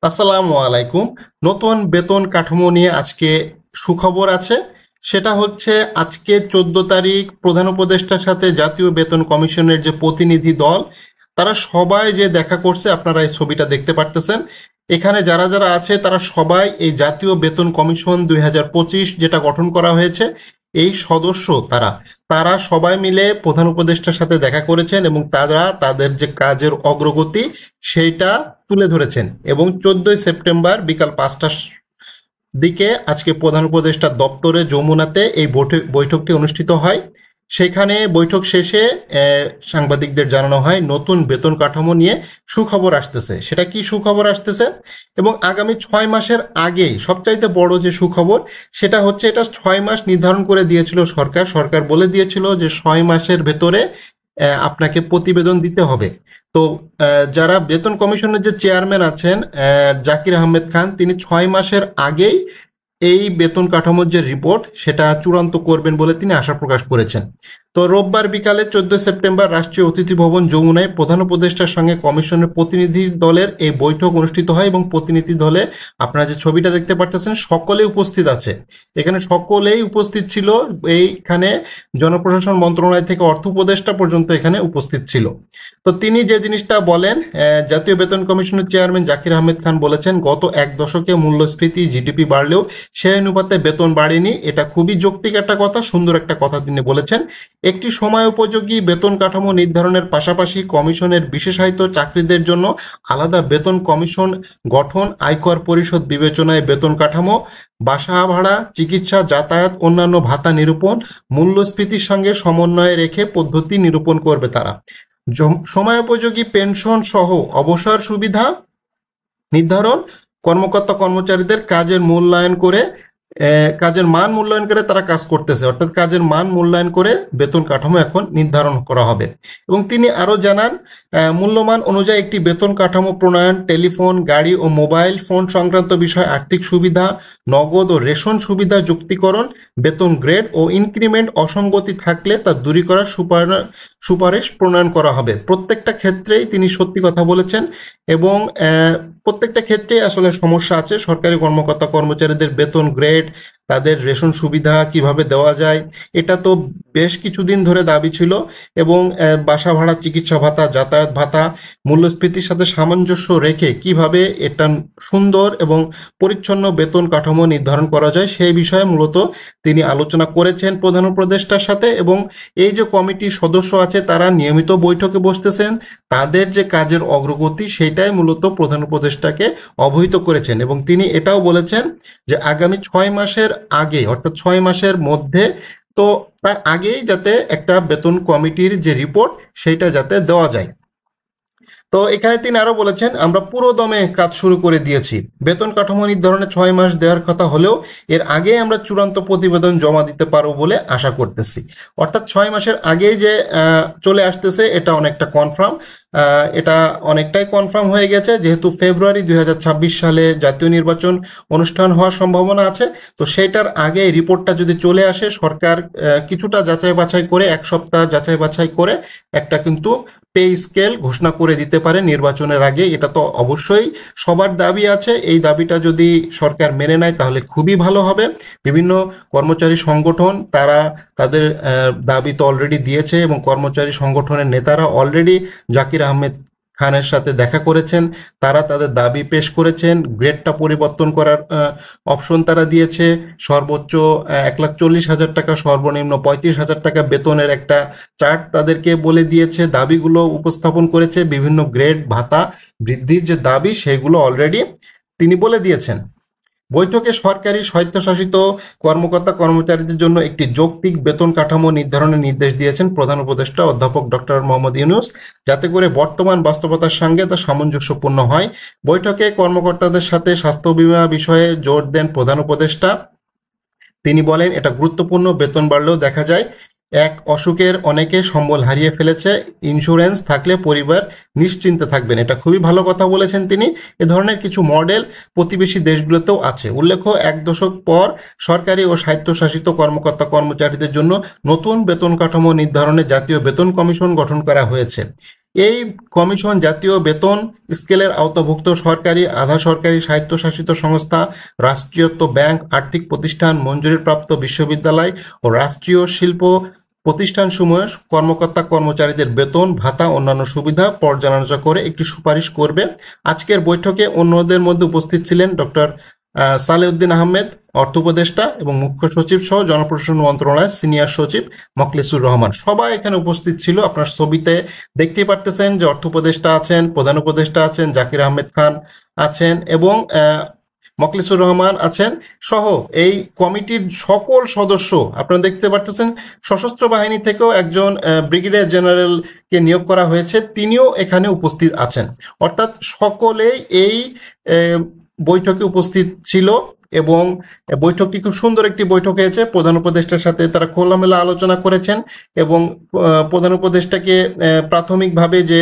আসসালামু আলাইকুম। নতুন বেতন কাঠামো নিয়ে আজকে সুখবর আছে। সেটা হচ্ছে আজকে 14 তারিখ প্রধান উপদেষ্টার সাথে জাতীয় বেতন কমিশনের যে প্রতিনিধি দল তারা সবাই যে দেখা করছে, আপনারা এই ছবিটা দেখতে পারতেছেন। এখানে যারা যারা আছে তারা সবাই এই জাতীয় বেতন কমিশন 2025 যেটা গঠন করা হয়েছে এই সদস্য। তারা তারা সবাই মিলে প্রধান উপদেষ্টার সাথে দেখা করেছেন এবং তারা তাদের যে কাজের অগ্রগতি সেইটা তুলে ধরেছেন। এবং 14 সেপ্টেম্বর বিকাল 5টার দিকে আজকে প্রধান উপদেষ্টার দপ্তরে যমুনাতে এই বৈঠকটি অনুষ্ঠিত হয়। সেখানে বৈঠক শেষে সাংবাদিকদের জানানো হয় নতুন বেতন কাঠামো নিয়ে সুখবর আসতেছে। সেটা কি সুখবর আসতেছে এবং আগামী 6 মাসের আগেই সবচাইতে বড় যে সুখবর সেটা হচ্ছে এটা 6 মাস নির্ধারণ করে দিয়েছিল সরকার। সরকার বলে দিয়েছিল যে 6 মাসের ভেতরে আপনাকে প্রতিবেদন দিতে হবে। তো যারা বেতন কমিশনের যে চেয়ারম্যান আছেন জাকির আহমেদ খান, তিনি 6 মাসের আগেই এই বেতন কাঠামোর যে রিপোর্ট সেটা চূড়ান্ত করবেন বলে তিনি আশা প্রকাশ করেছেন। তো রোববার বিকালে 14 সেপ্টেম্বর রাষ্ট্রীয় অতিথি ভবন যমুনায় প্রধান উপদেষ্টার সঙ্গে কমিশনের প্রতিনিধি দলের এই বৈঠক অনুষ্ঠিত হয় এবং প্রতিনিধি দলে আপনারা যে ছবিটা দেখতে পারতেছেন সকলে উপস্থিত আছে। এখানে সকলেই উপস্থিত ছিল। এইখানে জনপ্রশাসন মন্ত্রণালয় থেকে অর্থ উপদেষ্টা পর্যন্ত এখানে উপস্থিত ছিল। তো তিনি যে জিনিসটা বলেন, জাতীয় বেতন কমিশনের চেয়ারম্যান জাকির আহমেদ খান বলেছেন গত এক দশকে মূল্যস্ফীতি জিডিপি বাড়লেও সেই অনুপাতে বেতন বাড়েনি। এটা খুবই যৌক্তিক একটা কথা, সুন্দর একটা কথা তিনি বলেছেন। একটি সময় উপযোগী বেতন কাঠামো নির্ধারণের পাশাপাশি কমিশনের বিশেষায়িত চাকরিদের জন্য আলাদা বেতন কমিশন গঠন, আয়কর পরিষদ বিবেচনায় বেতন কাঠামো, বাসা ভাড়া, চিকিৎসা, যাতায়াত, অন্যান্য ভাতা নিরূপণ, মূল্যস্ফীতির সঙ্গে সমন্বয়ে রেখে পদ্ধতি নিরূপণ করবে তারা। সময়োপযোগী পেনশন সহ অবসর সুবিধা নির্ধারণ, কর্মকর্তা কর্মচারীদের কাজের মান মূল্যায়ন করে তারা কাজ করতেছে, অর্থাৎ কাজের মান মূল্যায়ন করে বেতন কাঠামো এখন নির্ধারণ করা হবে। এবং তিনি আরও জানান মূল্যমান অনুযায়ী একটি বেতন কাঠামো প্রণয়ন, টেলিফোন, গাড়ি ও মোবাইল ফোন সংক্রান্ত বিষয়, আর্থিক সুবিধা, নগদ ও রেশন সুবিধা যুক্তিকরণ, বেতন গ্রেড ও ইনক্রিমেন্ট অসঙ্গতি থাকলে তা দূরী করার সুপারিশ প্রণয়ন করা হবে। প্রত্যেকটা ক্ষেত্রেই তিনি সত্যি কথা বলেছেন এবং প্রত্যেকটা ক্ষেত্রে আসলে সমস্যা আছে। সরকারি কর্মকর্তা কর্মচারীদের বেতন গ্রেড, তাদের রেশন সুবিধা কিভাবে দেওয়া যায়, এটা তো বেশ কিছুদিন ধরে দাবি ছিল। এবং বাসা ভাড়া, চিকিৎসা ভাতা, যাতায়াত ভাতা মূল্যস্ফীতির সাথে সামঞ্জস্য রেখে কিভাবে এটা সুন্দর এবং পরিচ্ছন্ন বেতন কাঠামো নির্ধারণ করা যায় সেই বিষয়ে মূলত তিনি আলোচনা করেছেন প্রধান উপদেষ্টার সাথে। এবং এই যে কমিটির সদস্য আছে তারা নিয়মিত বৈঠকে বসতেছেন, তাদের যে কাজের অগ্রগতি সেটাই মূলত প্রধান উপদেষ্টাকে অবহিত করেছেন। এবং তিনি এটাও বলেছেন যে আগামী 6 মাসের আগে, অর্থাৎ 6 মাসের মধ্যে, তো তার আগেই যাতে একটা বেতন কমিটির যে রিপোর্ট সেইটা যাতে দেওয়া যায়। তো এখানে তিনি আরো বলেছেন আমরা পুরো দমে কাজ শুরু করে দিয়েছি। বেতন কাঠামো নির্ধারণে 6 মাস দেওয়ার কথা হলেও এর আগে আমরা চূড়ান্ত প্রতিবেদন জমা দিতে পারবো বলে আশা করতেছি। অর্থাৎ 6 মাসের আগেই যে চলে আসতেছে এটা অনেকটা কনফার্ম। এটা অনেকটাই কনফার্ম হয়ে গেছে, যেহেতু ফেব্রুয়ারি 2026 সালে জাতীয় নির্বাচন অনুষ্ঠান হওয়ার সম্ভাবনা আছে। তো সেটার আগে এই রিপোর্টটা যদি চলে আসে, সরকার কিছুটা যাচাই বাছাই করে, এক সপ্তাহ যাচাই বাছাই করে একটা কিন্তু পে স্কেল ঘোষণা করে দিতে পারে নির্বাচনের আগে। এটা তো অবশ্যই সবার দাবি আছে। এই দাবিটা যদি সরকার মেনে নেয় তাহলে খুবই ভালো হবে। বিভিন্ন কর্মচারী সংগঠন তারা তাদের দাবি তো অলরেডি দিয়েছে এবং কর্মচারী সংগঠনের নেতারা অলরেডি জাকির আহমেদ খানের সাথে দেখা করেছেন। তারা তাদের দাবি পেশ করেছেন। গ্রেডটা পরিবর্তন করার অপশন তারা দিয়েছে। সর্বোচ্চ 1,40,000 টাকা, সর্বনিম্ন 35,000 টাকা বেতনের একটা চার্ট তাদেরকে বলে দিয়েছে। দাবিগুলো উপস্থাপন করেছে। বিভিন্ন গ্রেড ভাতা বৃদ্ধির যে দাবি সেগুলো অলরেডি তিনি বলে দিয়েছেন। বৈঠকে সরকারি স্বায়ত্তশাসিত কর্মকর্তা কর্মচারীদের জন্য একটি যৌক্তিক বেতন কাঠামো নির্ধারণের নির্দেশ দিয়েছেন প্রধান উপদেষ্টা অধ্যাপক ডক্টর মোহাম্মদ ইউনূস, যাতে করে বর্তমান বাস্তবতার সঙ্গে তা সামঞ্জস্যপূর্ণ হয়। বৈঠকে কর্মকর্তাদের সাথে স্বাস্থ্য বীমা বিষয়ে জোর দেন প্রধান উপদেষ্টা। তিনি বলেন এটা গুরুত্বপূর্ণ। বেতন বাড়লেও দেখা যায় এক অসুখের অনেকে সম্বল হারিয়ে ফেলেছে। ইন্স্যুরেন্স থাকলে পরিবার নিশ্চিন্তে থাকবেন। এটা খুবই ভালো কথা বলেছেন তিনি। এ ধরনের কিছু মডেল প্রতিবেশী দেশগুলোতেও আছে। উল্লেখ্য, এক দশক পর সরকারি ও স্বায়ত্তশাসিত কর্মকর্তা কর্মচারীদের জন্য নতুন বেতন কাঠামো নির্ধারণে জাতীয় বেতন কমিশন গঠন করা হয়েছে। এই কমিশন জাতীয় বেতন স্কেলের আওতাভুক্ত সরকারি, আধা সরকারি, স্বায়ত্তশাসিত সংস্থা, রাষ্ট্রায়ত্ত ব্যাংক, আর্থিক প্রতিষ্ঠান, মঞ্জুরিপ্রাপ্ত বিশ্ববিদ্যালয় ও রাষ্ট্রীয় শিল্প প্রতিষ্ঠানসমূহের কর্মকর্তা কর্মচারীদের বেতন ভাতা অন্যান্য সুবিধা পর্যালোচনা করে একটি সুপারিশ করবে। আজকের বৈঠকে অন্যদের মধ্যে উপস্থিত ছিলেন ডক্টর সালেউদ্দিন আহমেদ, অর্থ উপদেষ্টা এবং মুখ্য সচিব সহ জনপ্রশাসন মন্ত্রণালয়ের সিনিয়র সচিব মখলেসুর রহমান। সবাই এখানে উপস্থিত ছিল। আপনার ছবিতে দেখতেই পারতেছেন যে অর্থ উপদেষ্টা আছেন, প্রধান উপদেষ্টা আছেন, জাকির আহমেদ খান আছেন এবং মখলেসুর রহমান আছেন সহ এই কমিটির সকল সদস্য। আপনারা দেখতে পারতেছেন সশস্ত্র বাহিনী থেকেও একজন ব্রিগেডিয়ার জেনারেলকে নিয়োগ করা হয়েছে, তিনিও এখানে উপস্থিত আছেন। অর্থাৎ সকলেই এই বৈঠকে উপস্থিত ছিল এবং বৈঠকটি খুব সুন্দর একটি বৈঠক হয়েছে। প্রধান উপদেষ্টার সাথে তারা খোলামেলা আলোচনা করেছেন এবং প্রধান উপদেষ্টাকে প্রাথমিকভাবে যে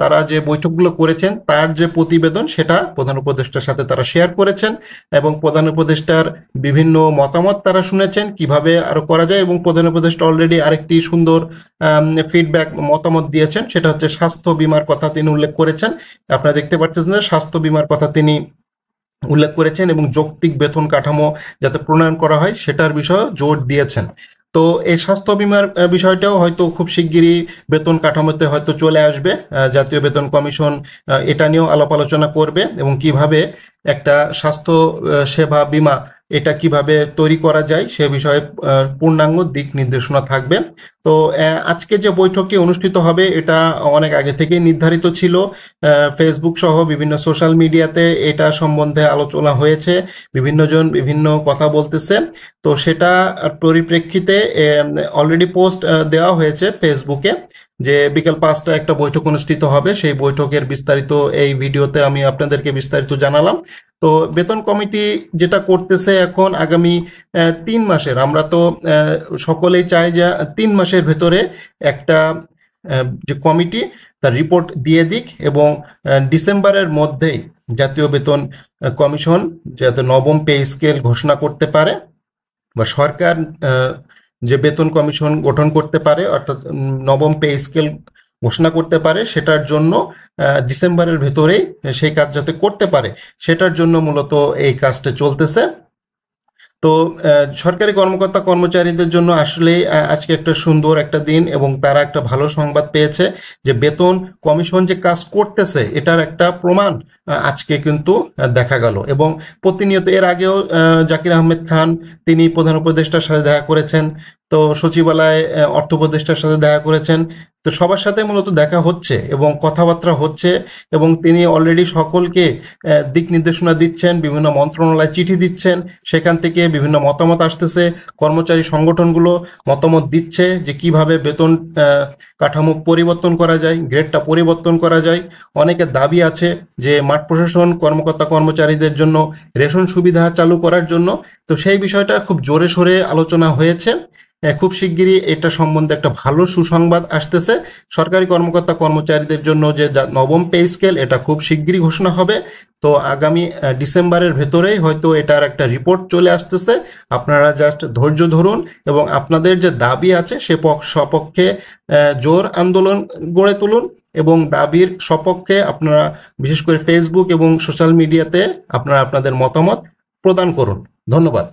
তারা যে বৈঠকগুলো করেছেন তার যে প্রতিবেদন সেটা প্রধান উপদেষ্টার সাথে তারা শেয়ার করেছেন এবং প্রধান উপদেষ্টার বিভিন্ন মতামত তারা শুনেছেন কিভাবে আরো করা যায়। এবং প্রধান উপদেষ্টা অলরেডি আরেকটি সুন্দর ফিডব্যাক মতামত দিয়েছেন, সেটা হচ্ছে স্বাস্থ্য বিমার কথা তিনি উল্লেখ করেছেন। আপনারা দেখতে পাচ্ছেন যে স্বাস্থ্য বিমার কথা তিনি উল্লেখ করেছেন এবং যৌক্তিক বেতন কাঠামো যাতে প্রণয়ন করা হয় সেটার বিষয়ে জোর দিয়েছেন। তো এই স্বাস্থ্য বিমার বিষয়টাও হয়তো খুব শিগগিরই বেতন কাঠামোতে হয়তো চলে আসবে। জাতীয় বেতন কমিশন এটা নিয়েও আলাপ আলোচনা করবে এবং কিভাবে একটা স্বাস্থ্য সেবা বিমা এটা কিভাবে তৈরি করা যায় সে বিষয়ে পূর্ণাঙ্গ দিক নির্দেশনা থাকবে। তো আজকে যে বৈঠকটি অনুষ্ঠিত হবে এটা অনেক আগে থেকেই নির্ধারিত ছিল। ফেসবুক সহ বিভিন্ন সোশ্যাল মিডিয়াতে এটা সম্বন্ধে আলোচনা হয়েছে, বিভিন্ন জন বিভিন্ন কথা বলতেছে। তো সেটা পরিপ্রেক্ষিতে অলরেডি পোস্ট দেওয়া হয়েছে ফেসবুকে যে বিকেল 5টায় একটা বৈঠক অনুষ্ঠিত হবে। সেই বৈঠকের বিস্তারিত এই ভিডিওতে আমি আপনাদেরকে বিস্তারিত জানালাম। তো বেতন কমিটি যেটা করতেছে এখন আগামী 3 মাসের, আমরা তো সকলেই চাই যে 3 মাসের ভেতরে একটা যে কমিটি তার রিপোর্ট দিয়ে দিক এবং ডিসেম্বরের মধ্যেই জাতীয় বেতন কমিশন যাতে নবম পে স্কেল ঘোষণা করতে পারে বা সরকার যে বেতন কমিশন গঠন করতে পারে অর্থাৎ নবম পে স্কেল ঘোষণা করতে পারে, সেটার জন্য ডিসেম্বরের ভেতরেই সেই কাজ যাতে করতে পারে সেটার জন্য মূলত এই কাজটা চলতেছে। তো সরকারি কর্মকর্তা কর্মচারীদের জন্য আসলে আজকে একটা সুন্দর একটা দিন এবং তারা একটা ভালো সংবাদ পেয়েছে যে বেতন কমিশন যে কাজ করতেছে এটার একটা প্রমাণ আজকে কিন্তু দেখা গেল। এবং প্রতিনিয়ত এর আগেও জাকির আহমেদ খান তিনি প্রধান উপদেষ্টার সাথে দেখা করেছেন, তো সচিবালয়ে অর্থ উপদেষ্টার সাথে দেখা করেছেন। তো সবার সাথে মূলত দেখা হচ্ছে এবং কথাবার্তা হচ্ছে এবং তিনি অলরেডি সকলকে দিক নির্দেশনা দিচ্ছেন, বিভিন্ন মন্ত্রণালয়ে চিঠি দিচ্ছেন, সেখান থেকে বিভিন্ন মতামত আসতেছে। কর্মচারী সংগঠনগুলো মতামত দিচ্ছে যে কিভাবে বেতন কাঠামো পরিবর্তন করা যায়, গ্রেডটা পরিবর্তন করা যায়। অনেকের দাবি আছে যে মাঠ প্রশাসন কর্মকর্তা কর্মচারীদের জন্য রেশন সুবিধা চালু করার জন্য। তো সেই বিষয়টা খুব জোরে সোরে আলোচনা হয়েছে। খুব শিগগিরই এটা সম্বন্ধে একটা ভালো সুসংবাদ আসতেছে। সরকারি কর্মকর্তা কর্মচারীদের জন্য যে নবম পে স্কেল এটা খুব শিগগিরই ঘোষণা হবে। তো আগামী ডিসেম্বরের ভেতরেই হয়তো এটার একটা রিপোর্ট চলে আসতেছে। আপনারা জাস্ট ধৈর্য ধরুন এবং আপনাদের যে দাবি আছে সে সপক্ষে জোর আন্দোলন গড়ে তুলুন এবং দাবির সপক্ষে আপনারা বিশেষ করে ফেসবুক এবং সোশ্যাল মিডিয়াতে আপনারা আপনাদের মতামত প্রদান করুন। ধন্যবাদ।